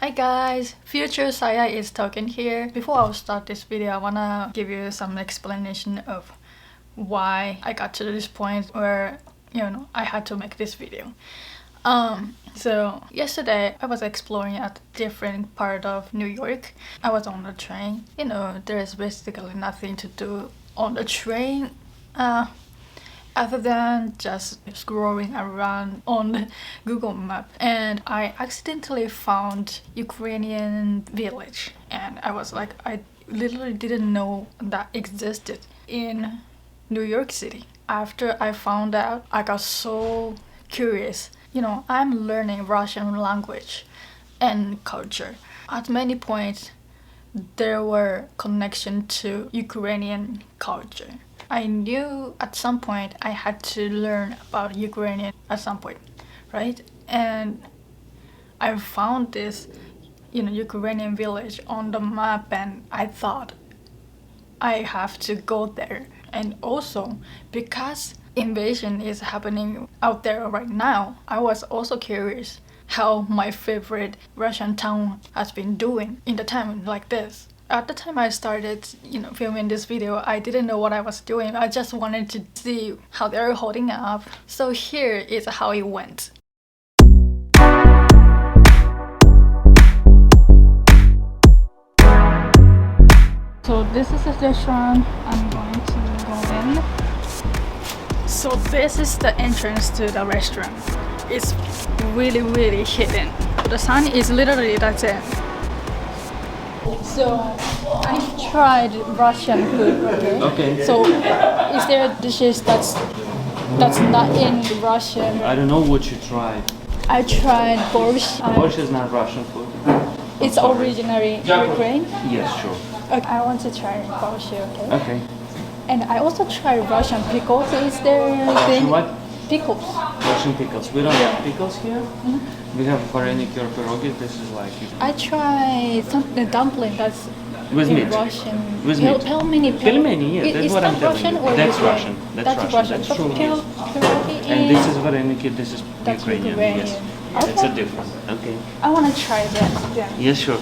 Hi guys, future Sahya is talking here. Before I start this video, I wanna give you some explanation of why I got to this point where, I had to make this video. So yesterday I was exploring a different part of New York. I was on the train. There's basically nothing to do on the train other than just scrolling around on the Google map, and I accidentally found Ukrainian village, and I was like, I literally didn't know that existed in New York City. After I found out, I got so curious. I'm learning Russian language and culture. At many points there were connection to Ukrainian culture. I knew at some point I had to learn about Ukrainian at some point, right? And I found this, Ukrainian village on the map, and I thought I have to go there. And also because invasion is happening out there right now, I was also curious how my favorite Russian town has been doing in the time like this. At the time I started, filming this video, I didn't know what I was doing. I just wanted to see how they're holding up. So here is how it went. So this is the restaurant I'm going to go in. So this is the entrance to the restaurant. It's really, really hidden. The sign is literally that's it. So I tried Russian food. Okay. So is there dishes that's not in Russian? I don't know what you tried. I tried borscht. Borscht is not Russian food. It's originally Ukraine. Yes, sure. Okay, I want to try borscht. Okay. Okay. And I also tried Russian pickles. Is there Russian what? Pickles? Russian pickles. We don't have pickles here. We have vareniki or pierogi. This is like. I tried the dumpling that's with in meat. Russian. With meat. Pelmeni. Pelmeni, yeah, that's what I'm telling you. That's Russian. That's Russian. That's true. Yes. Pierogi And this is vareniki. This is that's Ukrainian. Ukrainian. Yes. Okay. It's a different. Okay. I want to try that. Yeah. Yes, sure.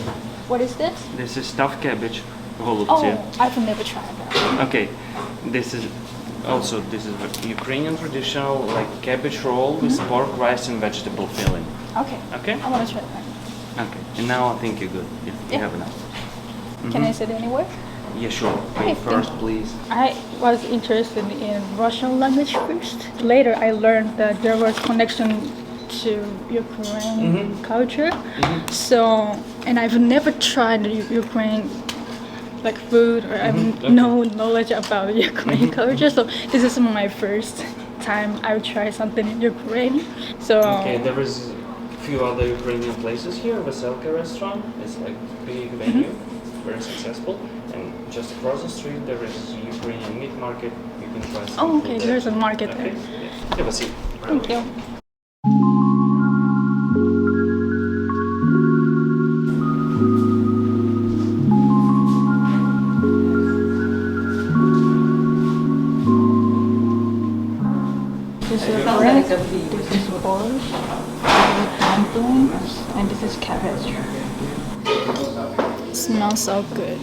What is this? This is stuffed cabbage. Oh, I've never tried that. Okay. This is Ukrainian traditional like cabbage roll with pork, rice, and vegetable filling. Okay. Okay. I want to try that. Okay. And now I think you're good. You have enough. Can I sit anywhere? Yeah, sure. Wait first, please. I was interested in Russian language first. Later, I learned that there was connection to Ukrainian culture. So, and I've never tried Ukraine like food, or I have no knowledge about Ukrainian culture. So this is my first time I've tried something in Ukraine. So okay, there is a few other Ukrainian places here. Veselka restaurant. It's like big venue, very successful. And just across the street there is a Ukrainian meat market. You can try some. oh, okay, there's a market there. Yeah. Have a seat. Thank you. This is bread, this is borscht, this is dumplings, and this is cabbage. It smells so good.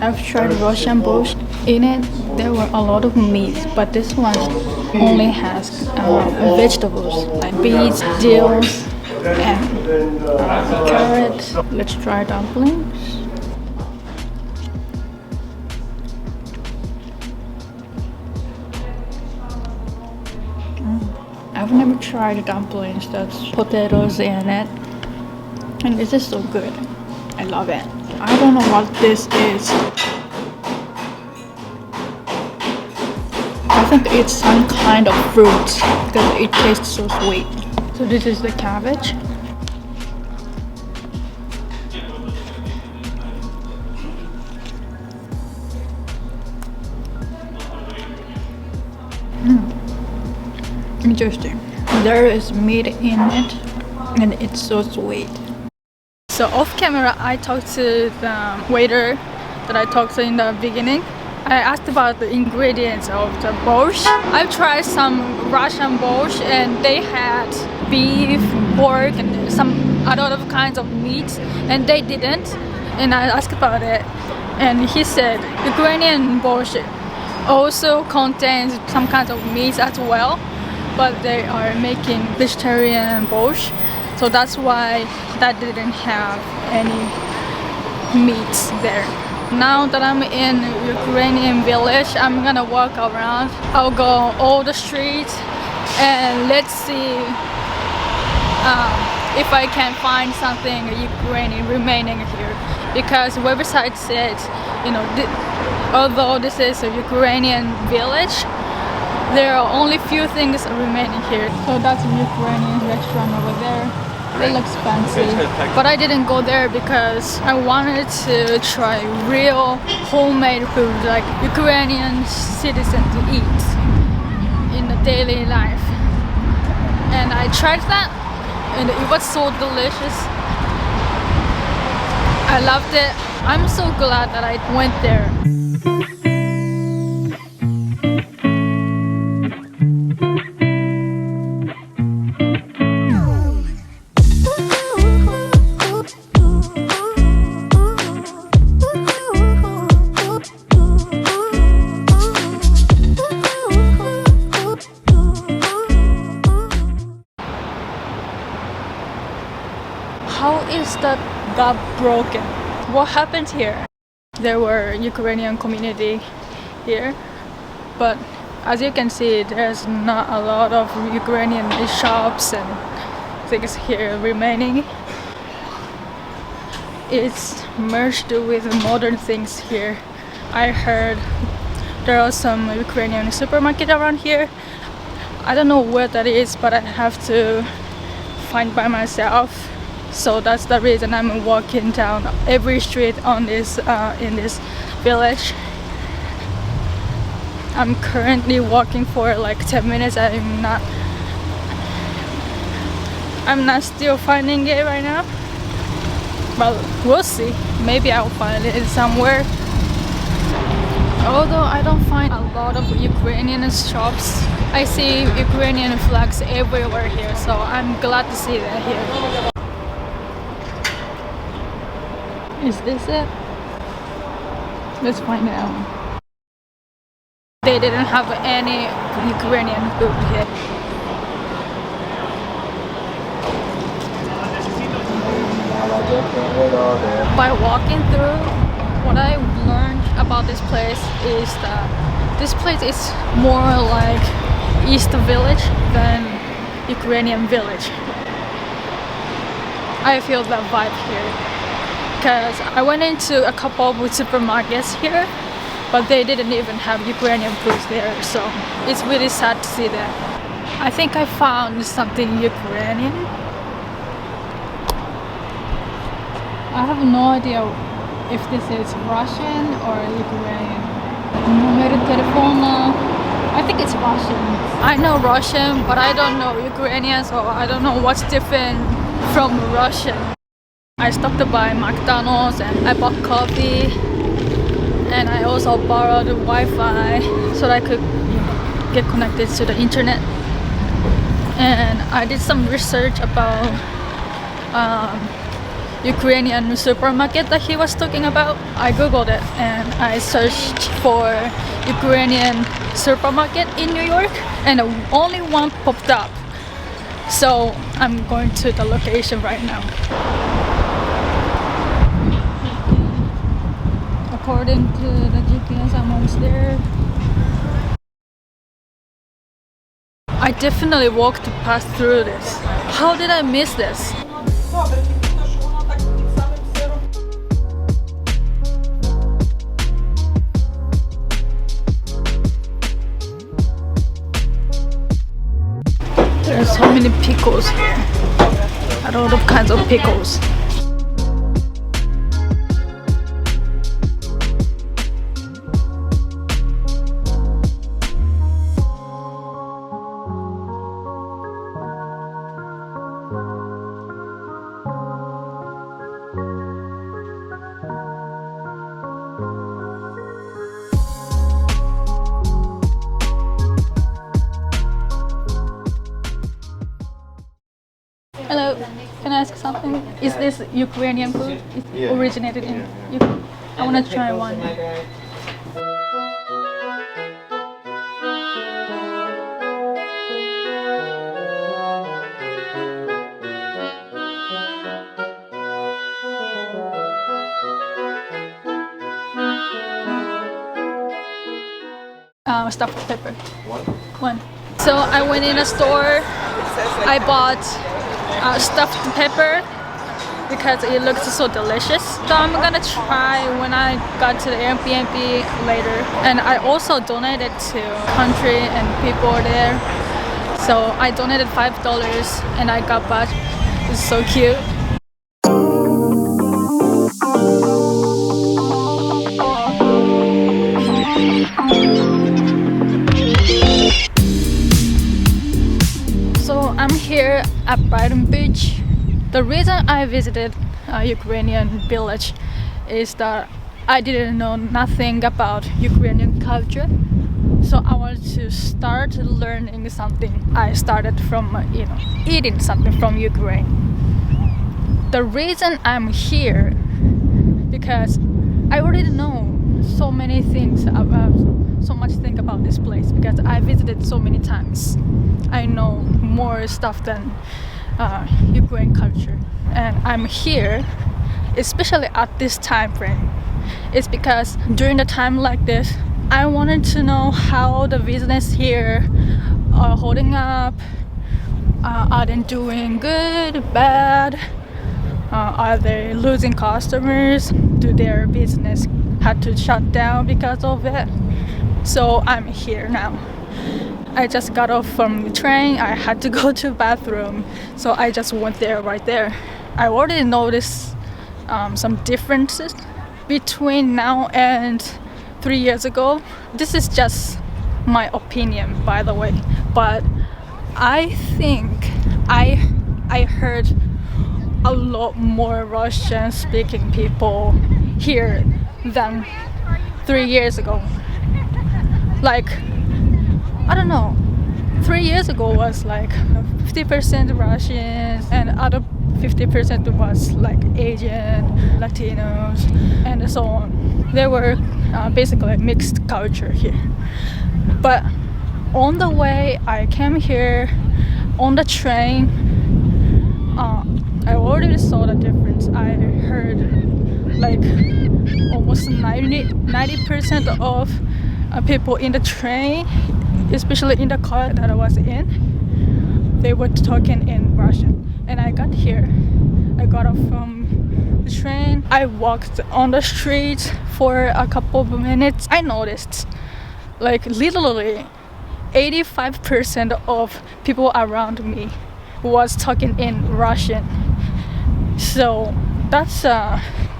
I've tried Russian borscht. In it, there were a lot of meat, but this one only has vegetables like beets, dills, and carrots. Let's try dumplings. I've never tried dumplings that's potatoes in it, and this is so good. I love it. I don't know what this is. I think it's some kind of fruit because it tastes so sweet. So this is the cabbage. Interesting. There is meat in it, and it's so sweet. So off camera, I talked to the waiter that I talked to in the beginning, I asked about the ingredients of the borscht. I've tried some Russian borscht and they had beef, pork and some other kinds of meats, and they didn't. And I asked about it and he said Ukrainian borscht also contains some kinds of meats as well, but they are making vegetarian borscht, so that's why that didn't have any meats there. Now that I'm in Ukrainian village, I'm gonna walk around. I'll go all the streets and let's see if I can find something Ukrainian remaining here, because website said, you know, although this is a Ukrainian village, there are only few things remaining here. So that's a Ukrainian restaurant over there. It looks fancy, but I didn't go there because I wanted to try real homemade food like Ukrainian citizens eat in the daily life. And I tried that and it was so delicious. I loved it. I'm so glad that I went there. How is that got broken? What happened here? There were Ukrainian community here, but as you can see, there's not a lot of Ukrainian shops and things here remaining. It's merged with modern things here. I heard there are some Ukrainian supermarket around here. I don't know where that is, but I have to find by myself. So that's the reason I'm walking down every street on this in this village. I'm currently walking for like 10 minutes. I'm not still finding it right now, but we'll see. Maybe I'll find it somewhere. Although I don't find a lot of Ukrainian shops, I see Ukrainian flags everywhere here, so I'm glad to see that here. Is this it? Let's find out. They didn't have any Ukrainian food here. By walking through, what I learned about this place is that this place is more like East Village than Ukrainian village. I feel that vibe here. Because I went into a couple of supermarkets here, but they didn't even have Ukrainian food there, so it's really sad to see that. I think I found something Ukrainian. I have no idea if this is Russian or Ukrainian. Numero telefono. I think it's Russian. I know Russian, but I don't know Ukrainian, so I don't know what's different from Russian. I stopped by McDonald's and I bought coffee, and I also borrowed Wi-Fi so that I could get connected to the internet. And I did some research about Ukrainian supermarket that he was talking about. I googled it and I searched for Ukrainian supermarket in New York, and only one popped up. So I'm going to the location right now. According to the GPS, I'm almost there. I definitely walked past through this. How did I miss this? There are so many pickles here. A lot of kinds of pickles. Hello, can I ask something? Is this Ukrainian food? It originated in Ukraine? I want to try one. Stuffed pepper. One. So I went in a store. I bought stuffed pepper because it looked so delicious. So I'm gonna try when I got to the Airbnb later. And I also donated to country and people there. So I donated $5 and I got back. It's so cute. I'm here at Brighton Beach. The reason I visited a Ukrainian village is that I didn't know nothing about Ukrainian culture. So I wanted to start learning something. I started from eating something from Ukraine. The reason I'm here because I already know so many things about this place because I visited so many times. I know more stuff than Ukrainian culture, and I'm here especially at this time frame. It's because during the time like this I wanted to know how the business here are holding up. Are they doing good, bad? Are they losing customers? Do their business had to shut down because of it? So I'm here now. I just got off from the train. I had to go to the bathroom, so I just went there right there. I already noticed some differences between now and 3 years ago. This is just my opinion, by the way, but I think I heard a lot more Russian speaking people here than 3 years ago. Like, I don't know, 3 years ago was like 50% Russians and other 50% was like Asian, Latinos, and so on. They were basically a mixed culture here. But on the way I came here on the train, I already saw the difference. I heard like almost 90% of people in the train, especially in the car that I was in, they were talking in Russian. And I got here, I got off from the train, I walked on the street for a couple of minutes. I noticed like literally 85% of people around me was talking in Russian. So that's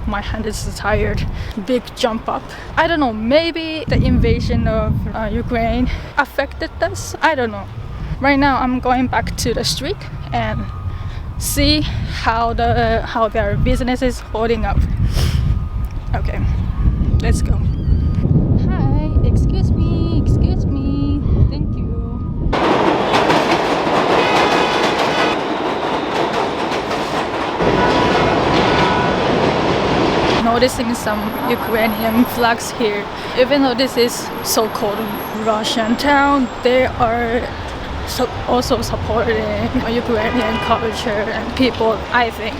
my hand is tired. Big jump up. I don't know, maybe the invasion of Ukraine affected us. I don't know. Right now I'm going back to the street and see how their business is holding up. Okay, let's go. Hi, excuse me, thank you. Noticing some Ukrainian flags here. Even though this is so-called Russian town, they are also supporting Ukrainian culture and people, I think.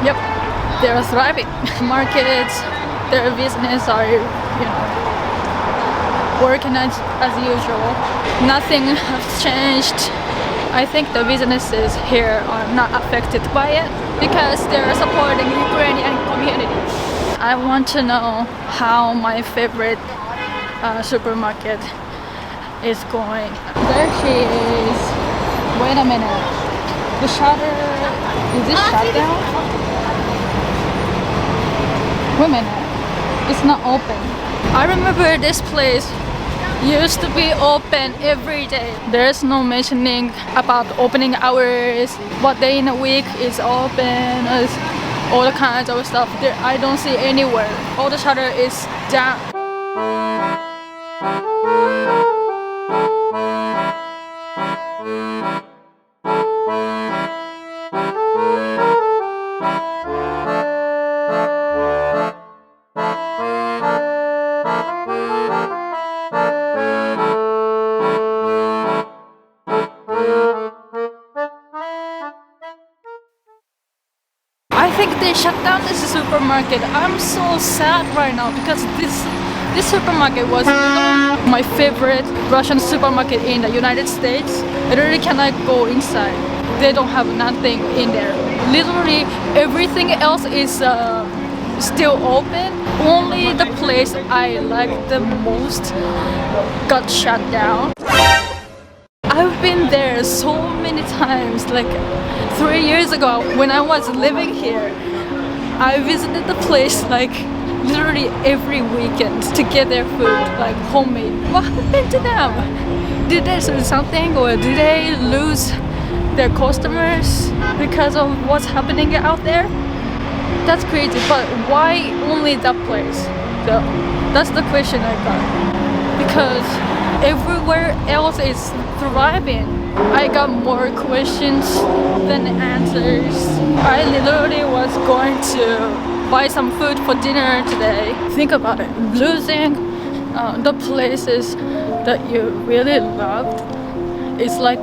Yep, they're thriving. Markets, their business are, working as usual. Nothing has changed. I think the businesses here are not affected by it because they're supporting Ukrainian community. I want to know how my favorite supermarket is going. There she is. Wait a minute. The shutter, is this shut down? Wait a minute. It's not open. I remember this place used to be open every day. There's no mentioning about opening hours, what day in the week is open, all the kinds of stuff. There, I don't see anywhere. All the shutter is down. I think they shut down this supermarket. I'm so sad right now because this supermarket was my favorite Russian supermarket in the United States. I really cannot go inside. They don't have nothing in there. Literally everything else is still open. Only the place I like the most got shut down. I've been there so many times, like 3 years ago when I was living here. I visited the place like literally every weekend to get their food, like homemade. What happened to them? Did they do something, or did they lose their customers because of what's happening out there? That's crazy, but why only that place? So that's the question I got. Because everywhere else is thriving. I got more questions than answers. I literally was going to buy some food for dinner today. Think about it. Losing the places that you really loved is like,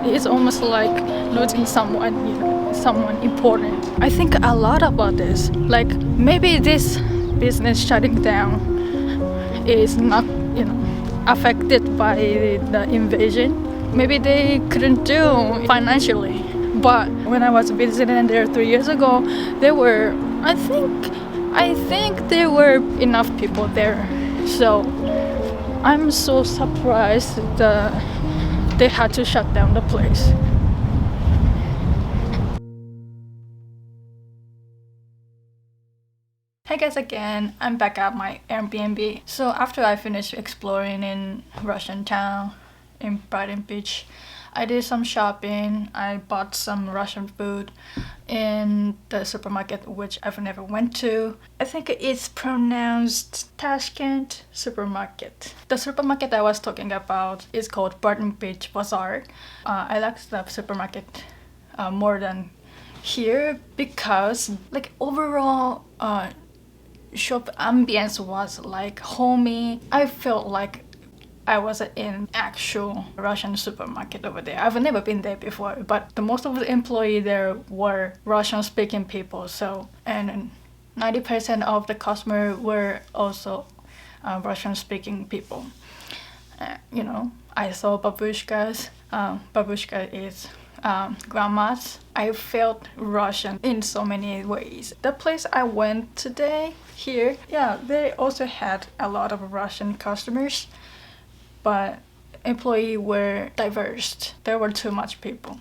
it's almost like losing someone, you know, someone important. I think a lot about this. Like maybe this business shutting down is not, you know, affected by the invasion. Maybe they couldn't do financially. But when I was visiting there 3 years ago, there were, I think there were enough people there. So I'm so surprised that they had to shut down the place. Hey guys again, I'm back at my Airbnb. So after I finished exploring in Russian town, in Brighton Beach, I did some shopping. I bought some Russian food in the supermarket which I've never went to. I think it's pronounced Tashkent supermarket. The supermarket I was talking about is called Brighton Beach Bazaar. I like the supermarket more than here because like overall shop ambience was like homey. I felt like I was in actual Russian supermarket over there. I've never been there before, but the most of the employees there were Russian speaking people. So, and 90% of the customers were also Russian speaking people. You know, I saw babushkas. Babushka is grandmas. I felt Russian in so many ways. The place I went today here, yeah, they also had a lot of Russian customers, but employees were diverse. There were too much people.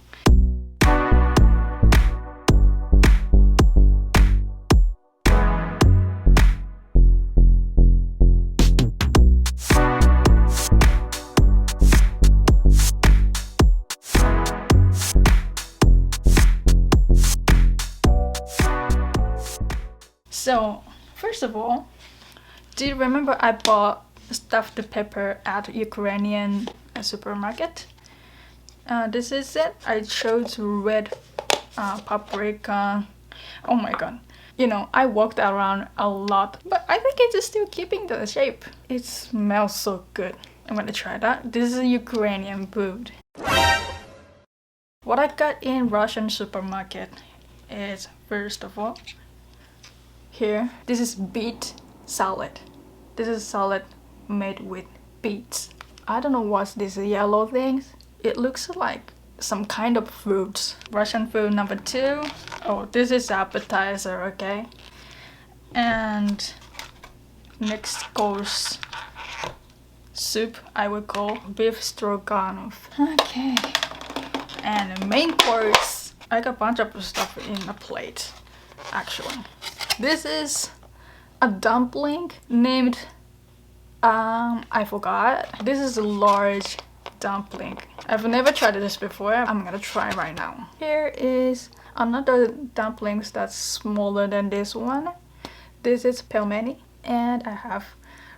So, first of all, do you remember I bought stuffed pepper at Ukrainian supermarket? This is it. I chose red paprika. Oh my god. You know, I walked around a lot, but I think it's still keeping the shape. It smells so good. I'm gonna try that. This is Ukrainian food. What I got in Russian supermarket is, first of all, here, this is beet salad. This is salad made with beets. I don't know what's this yellow thing. It looks like some kind of fruits. Russian food number 2. Oh, this is appetizer, okay? And next goes soup I would call beef stroganoff. Okay, and the main course, I got a bunch of stuff in a plate actually. This is a dumpling named I forgot. This is a large dumpling. I've never tried this before. I'm gonna try right now. Here is another dumplings that's smaller than this one. This is pelmeni, and I have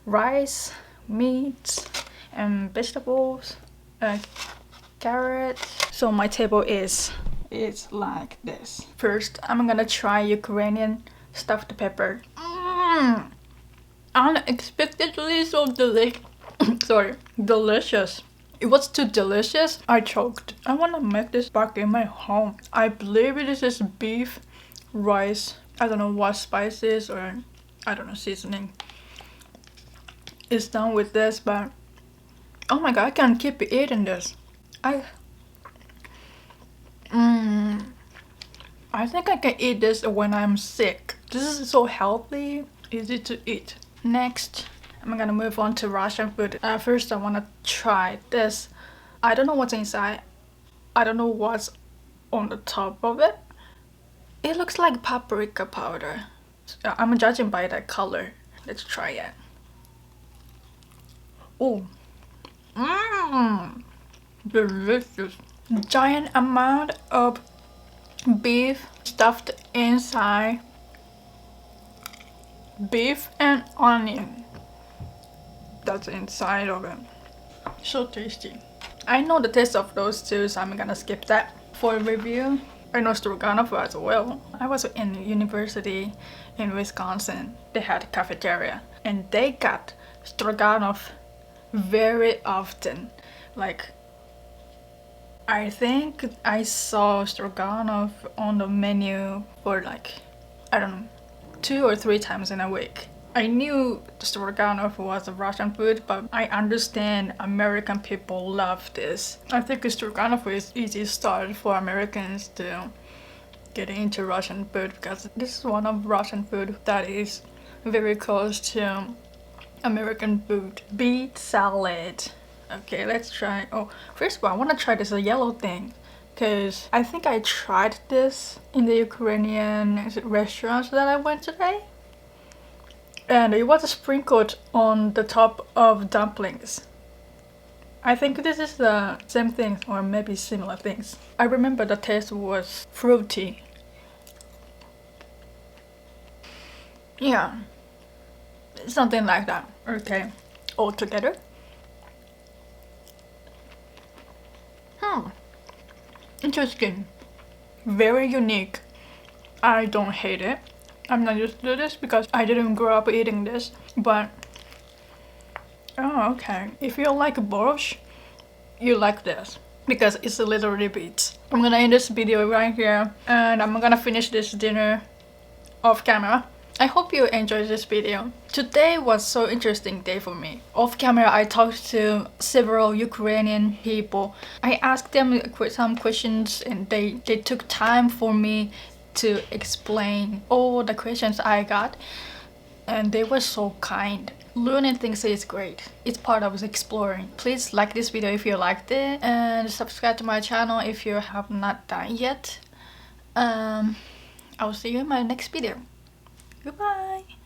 rice, meat, and vegetables, carrots. So my table is like this. First, I'm gonna try Ukrainian stuffed pepper. Unexpectedly so delicious. It was too delicious. I choked. I want to make this back in my home. I believe this is beef, rice. I don't know what spices or I don't know seasoning. It's done with this, but oh my god, I can't keep eating this. I think I can eat this when I'm sick. This is so healthy, easy to eat. Next, I'm gonna move on to Russian food. First, I wanna try this. I don't know what's inside. I don't know what's on the top of it. It looks like paprika powder. I'm judging by the color. Let's try it. Oh, delicious. Giant amount of beef stuffed inside. Beef and onion. That's inside of it. So tasty. I know the taste of those two, so I'm gonna skip that. For review, I know stroganoff as well. I was in university in Wisconsin. They had a cafeteria and they got stroganoff very often. Like, I think I saw stroganoff on the menu for like, I don't know, 2 or 3 times in a week. I knew stroganoff was a Russian food, but I understand American people love this. I think stroganoff is easy start for Americans to get into Russian food because this is one of Russian food that is very close to American food. Beet salad. Okay, let's try. Oh, first of all, I want to try this yellow thing because I think I tried this in the Ukrainian restaurants that I went today. And it was sprinkled on the top of dumplings. I think this is the same thing or maybe similar things. I remember the taste was fruity. Yeah, something like that. Okay, all together. Interesting. Very unique. I don't hate it. I'm not used to this because I didn't grow up eating this, but oh, okay. If you like borscht, you like this because it's a little bit. I'm gonna end this video right here and I'm gonna finish this dinner off camera. I hope you enjoyed this video. Today was so interesting day for me. Off camera, I talked to several Ukrainian people. I asked them some questions and they took time for me to explain all the questions I got. And they were so kind. Learning things is great. It's part of exploring. Please like this video if you liked it and subscribe to my channel if you have not done yet. I'll see you in my next video. Goodbye!